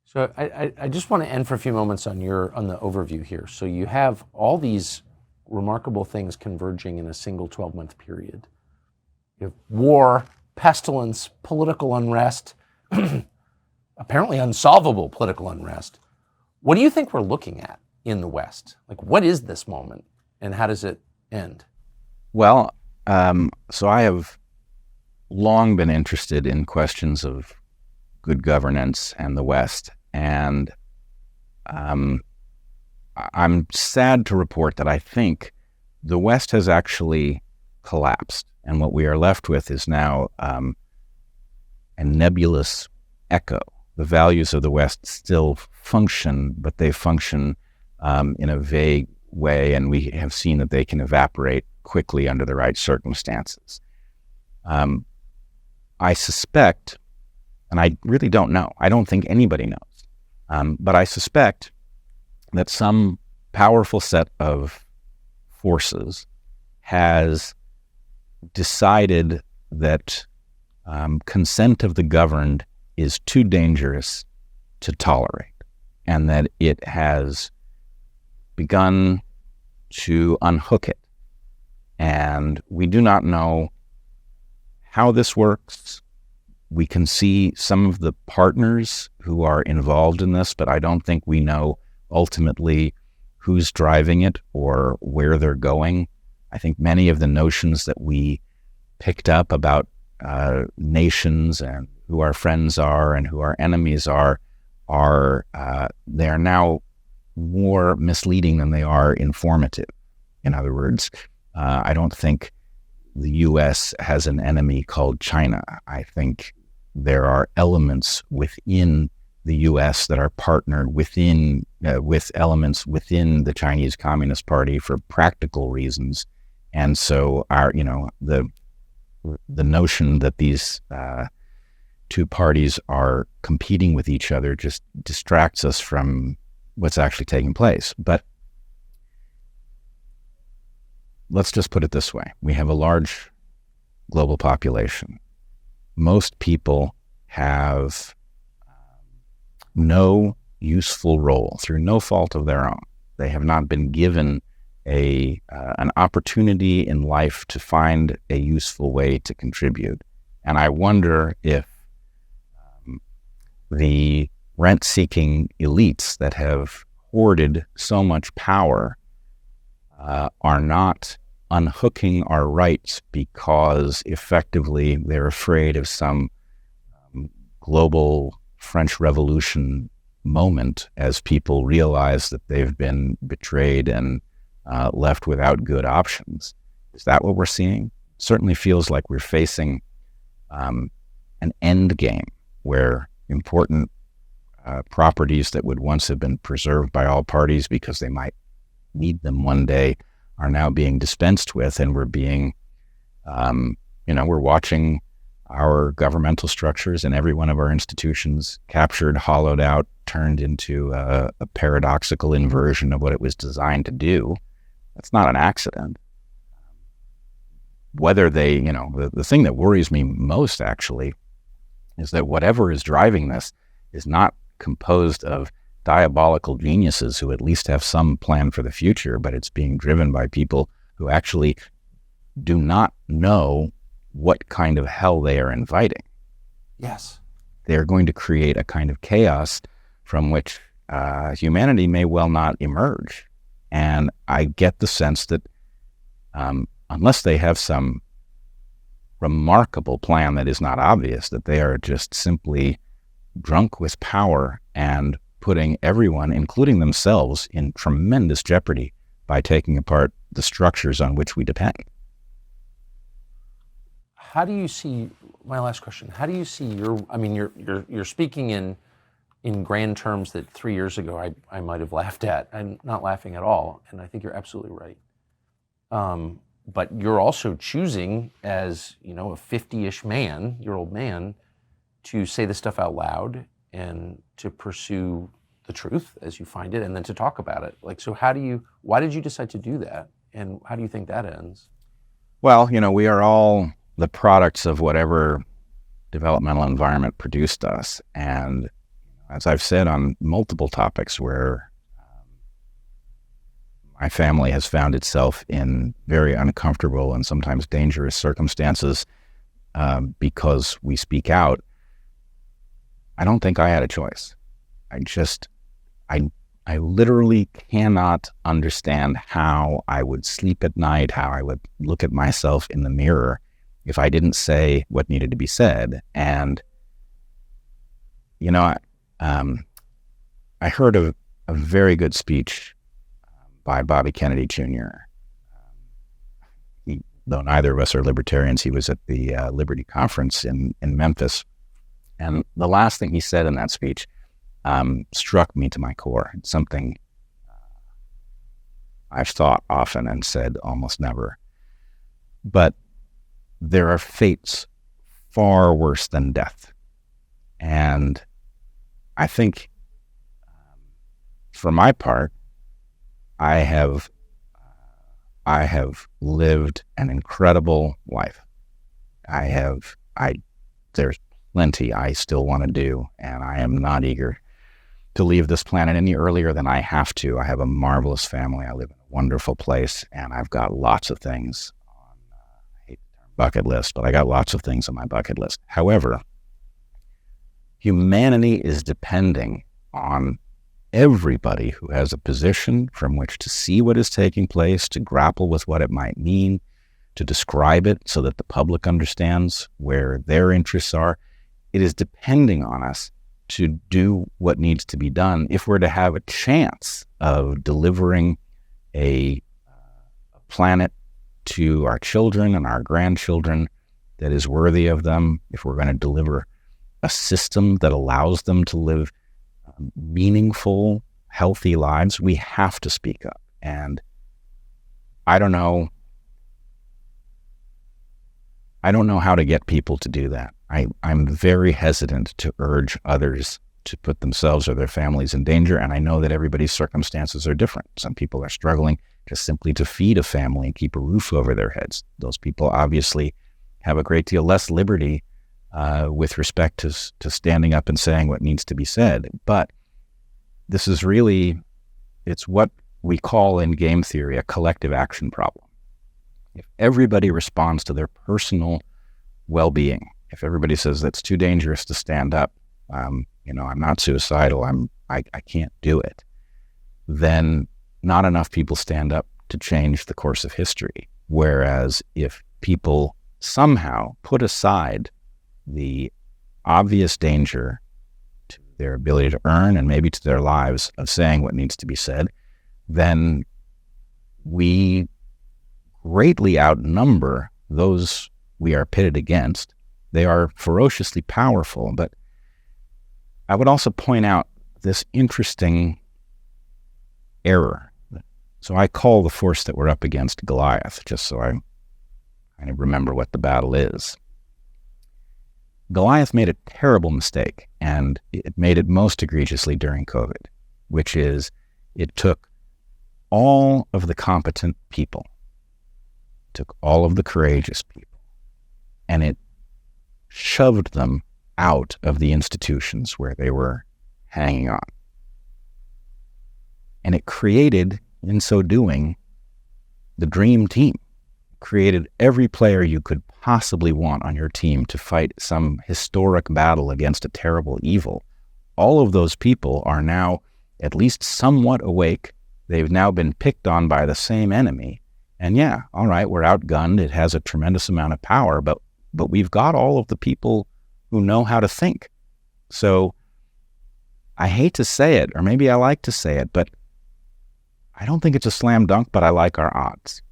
So I just want to end for a few moments on the overview here. So you have all these remarkable things converging in a single 12-month period. You have war, pestilence, political unrest, apparently unsolvable political unrest. What do you think we're looking at in the West? Like, what is this moment, and how does it end? Well, so I have long been interested in questions of good governance and the West. And I'm sad to report that I think the West has actually collapsed. And what we are left with is now a nebulous echo. The values of the West still function, but they function in a vague way. And we have seen that they can evaporate quickly under the right circumstances. I suspect, and I really don't know, I don't think anybody knows, but I suspect that some powerful set of forces has decided that consent of the governed is too dangerous to tolerate, and that it has begun to unhook it. And we do not know how this works. We can see some of the partners who are involved in this, but I don't think we know ultimately who's driving it or where they're going. I think many of the notions that we picked up about nations and who our friends are and who our enemies are they are now more misleading than they are informative. In other words, I don't think the U.S. has an enemy called China. I think there are elements within the U.S. that are partnered within with elements within the Chinese Communist Party for practical reasons, and so the notion that these two parties are competing with each other just distracts us from what's actually taking place. But let's just put it this way. We have a large global population. Most people have no useful role through no fault of their own. They have not been given an opportunity in life to find a useful way to contribute. And I wonder if the rent-seeking elites that have hoarded so much power are not unhooking our rights because effectively they're afraid of some global French Revolution moment as people realize that they've been betrayed and left without good options. Is that what we're seeing? Certainly feels like we're facing an end game where important properties that would once have been preserved by all parties because they might need them one day are now being dispensed with, and we're being, we're watching our governmental structures and every one of our institutions captured, hollowed out, turned into a paradoxical inversion of what it was designed to do. That's not an accident. Whether they, the thing that worries me most actually is that whatever is driving this is not composed of diabolical geniuses who at least have some plan for the future, but it's being driven by people who actually do not know what kind of hell they are inviting. Yes. They're going to create a kind of chaos from which humanity may well not emerge. And I get the sense that unless they have some remarkable plan that is not obvious, that they are just simply drunk with power and putting everyone, including themselves, in tremendous jeopardy by taking apart the structures on which we depend. How do you see, my last question, how do you see you're speaking in grand terms that 3 years ago I might have laughed at. I'm not laughing at all, and I think you're absolutely right. But you're also choosing as, a 50-ish year old man, to say this stuff out loud and to pursue the truth as you find it and then to talk about it. So why did you decide to do that? And how do you think that ends? Well, we are all the products of whatever developmental environment produced us. And as I've said on multiple topics where my family has found itself in very uncomfortable and sometimes dangerous circumstances because we speak out, I don't think I had a choice. I literally cannot understand how I would sleep at night, how I would look at myself in the mirror if I didn't say what needed to be said. And, you know, I heard a very good speech by Bobby Kennedy Jr. Though neither of us are libertarians, he was at the Liberty Conference in Memphis. And the last thing he said in that speech struck me to my core. It's something I've thought often and said almost never. But there are fates far worse than death. And I think, for my part, I have lived an incredible life. There's plenty I still want to do, and I am not eager to leave this planet any earlier than I have to. I have a marvelous family. I live in a wonderful place, and I've got lots of things on, I hate the term bucket list, but I got lots of things on my bucket list. However, humanity is depending on everybody who has a position from which to see what is taking place, to grapple with what it might mean, to describe it so that the public understands where their interests are. It is depending on us to do what needs to be done if we're to have a chance of delivering a planet to our children and our grandchildren that is worthy of them, if we're going to deliver a system that allows them to live meaningful, healthy lives, we have to speak up. And I don't know how to get people to do that. I'm very hesitant to urge others to put themselves or their families in danger, and I know that everybody's circumstances are different. Some people are struggling just simply to feed a family and keep a roof over their heads. Those people obviously have a great deal less liberty with respect to standing up and saying what needs to be said. But this is really, it's what we call in game theory a collective action problem. If everybody responds to their personal well-being, if everybody says that's too dangerous to stand up, I'm not suicidal, I can't do it, then not enough people stand up to change the course of history. Whereas if people somehow put aside the obvious danger to their ability to earn and maybe to their lives of saying what needs to be said, then we greatly outnumber those we are pitted against. They are ferociously powerful, but I would also point out this interesting error. So I call the force that we're up against Goliath, just so I kind of remember what the battle is. Goliath made a terrible mistake, and it made it most egregiously during COVID, which is it took all of the competent people, took all of the courageous people, and it shoved them out of the institutions where they were hanging on. And it created, in so doing, the dream team. It created every player you could possibly want on your team to fight some historic battle against a terrible evil. All of those people are now at least somewhat awake. They've now been picked on by the same enemy. And yeah, all right, we're outgunned. It has a tremendous amount of power, but we've got all of the people who know how to think. So I hate to say it, or maybe I like to say it, but I don't think it's a slam dunk, but I like our odds.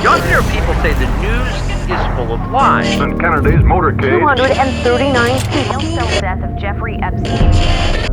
You often hear people say the news is full of lies. In Kennedy's motorcade. 239 people. The death of Jeffrey Epstein.